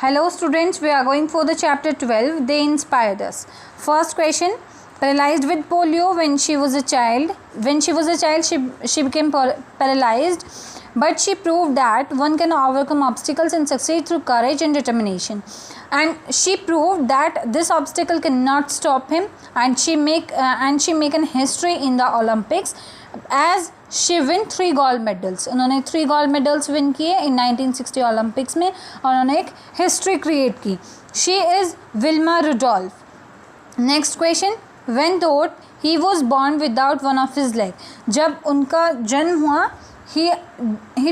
Hello students, we are going for the chapter 12. They inspired us. First question. Paralyzed with polio when she was a child. When she was a child, she became paralyzed, but she proved that one can overcome obstacles and succeed through courage and determination. And she proved that this obstacle cannot stop him, and she make an history in the Olympics as she win 3 gold medals. उन्होंने 3 gold medals win किए इन 1960 Olympics में और उन्होंने एक history create की. She is Wilma Rudolph. Next question. When thought he was born without one of his leg. जब उनका जन्म हुआ he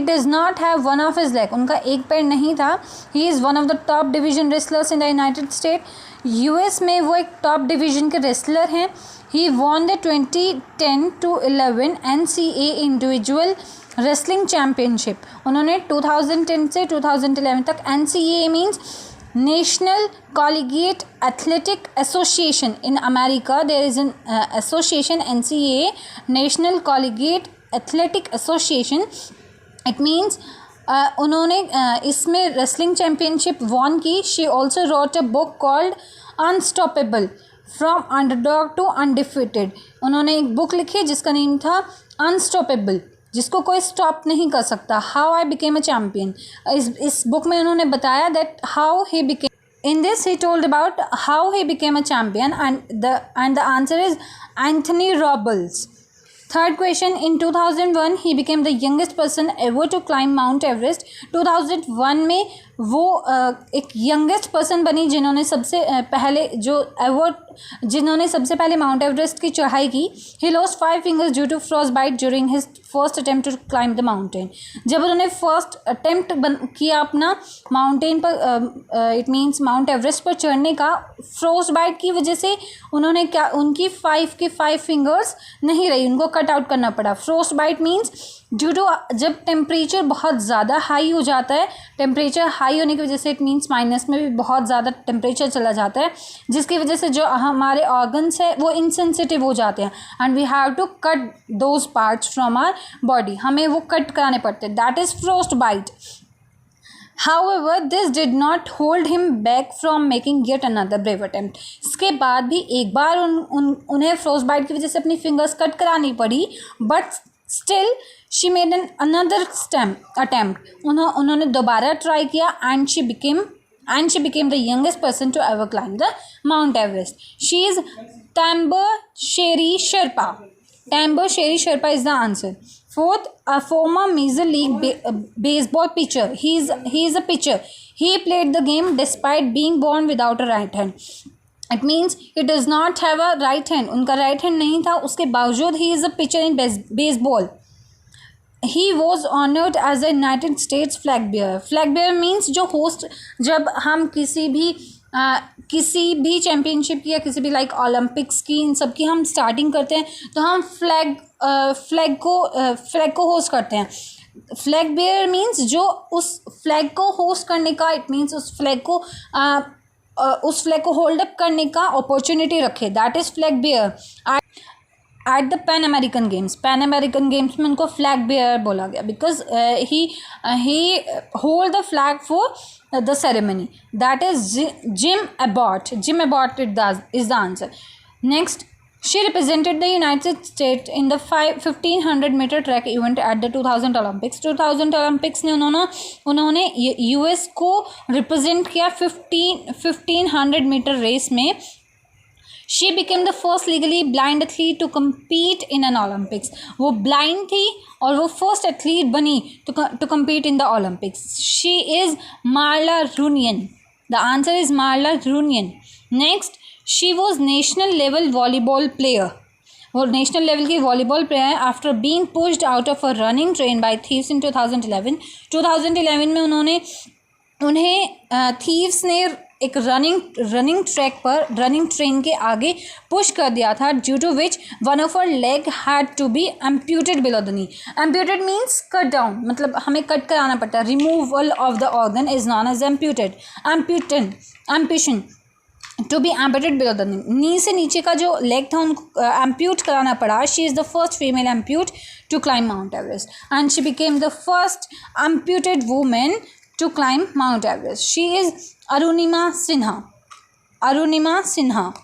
does not have one of his leg. उनका एक पैर नहीं था. he is one of the top division wrestlers in the United States. US में वो एक टॉप डिवीज़न के रेसलर हैं. He won the 2010-11 NCAA individual wrestling championship. उन्होंने 2010 से 2011 तक NCAA means national collegiate athletic association. In America there is an association NCAA, national collegiate athletic association. It means उन्होंने इसमें रेसलिंग चैम्पियनशिप वॉन की. She also wrote a book called unstoppable from underdog to undefeated. उन्होंने एक book लिखी जिसका name था unstoppable, जिसको कोई स्टॉप नहीं कर सकता. How I became a champion. इस बुक में उन्होंने बताया that how he became. In this he told about how he became a champion and the answer is Anthony Robles. Third question. In 2001 he became the youngest person ever to climb Mount Everest. 2001 में वो एक youngest person बनी जिन्होंने सबसे पहले mount Everest की चढ़ाई की. He lost 5 fingers due to frostbite during his first attempt to climb the mountain. जब उन्होंने फर्स्ट अटेम्प्ट किया अपना माउंटेन पर, इट मीन्स माउंट एवरेस्ट पर चढ़ने का, फ्रॉस्ट बाइट की वजह से उन्होंने उनकी 5 fingers नहीं रही, उनको कट आउट करना पड़ा. Frostbite means due to जब टेम्परेचर बहुत ज़्यादा हाई हो जाता है, टेम्परेचर हाई होने की वजह से इट मीन्स माइनस में भी बहुत ज़्यादा टेम्परेचर चला जाता है, जिसकी वजह से जो हमारे ऑर्गन्स है वो इनसेंसिटिव हो जाते हैं and we have to cut those parts from our body. हमें वो कट कराने पड़ते हैं. That is frostbite. However, this did not hold him back from making yet another brave attempt. इसके बाद भी एक बार उन्हें फ्रॉस्ट बाइट की वजह से अपनी फिंगर्स कट करानी पड़ी, but still she made another attempt. उन्होंने दोबारा ट्राई किया and she became the youngest person to ever climb the Mount Everest. She is Tambo Sherry Sherpa. Tambo Sherry Sherpa is the answer. Fourth, a former Major League baseball pitcher. He is a pitcher. He played the game despite being born without a right hand. It means he does not have a right hand. उनका right hand नहीं था, उसके बावजूद he is a pitcher in baseball. He was honored as a United States flag bearer. Flag bearer means जो host, जब हम किसी भी चैम्पियनशिप की या किसी भी लाइक ओलंपिक्स की, इन सब की हम स्टार्टिंग करते हैं तो हम फ्लैग को होस्ट करते हैं. फ्लैग बेयर मीन्स जो उस फ्लैग को होस्ट करने का, इट मीन्स उस फ्लैग को होल्ड अप करने का अपॉर्चुनिटी रखे. That is flag bear. At the pan American games में उनको फ्लैग बेयर बोला गया because he hold the flag for the ceremony. That is Jim Abbott. Jim Abbott is the answer. Next, she represented the United States in the 1500 meter track event at the 2000 Olympics. 2000 Olympics ने उन्होंने US को represent किया 1500 metre race में. She became the first legally blind athlete to compete in an Olympics. वो blind थी और वो first athlete बनी to compete in the Olympics. She is Marla Runion. The answer is Marla Runion. Next, she was national level volleyball player. वो national level की volleyball player है. After being pushed out of a running train by thieves in 2011 में उन्हें thieves ने एक running track पर running train के आगे पुश कर दिया था, due to which one of her leg had to be amputated below the knee. Amputated means cut down, मतलब हमें कट कराना पड़ता है. Removal of the organ is known as amputation. To be amputated below the knee से नीचे का जो leg था उनको एम्प्यूट कराना पड़ा. She is the first female amputee to climb mount Everest and she became the first amputated women to climb Mount Everest. She is Arunima Sinha. Arunima Sinha.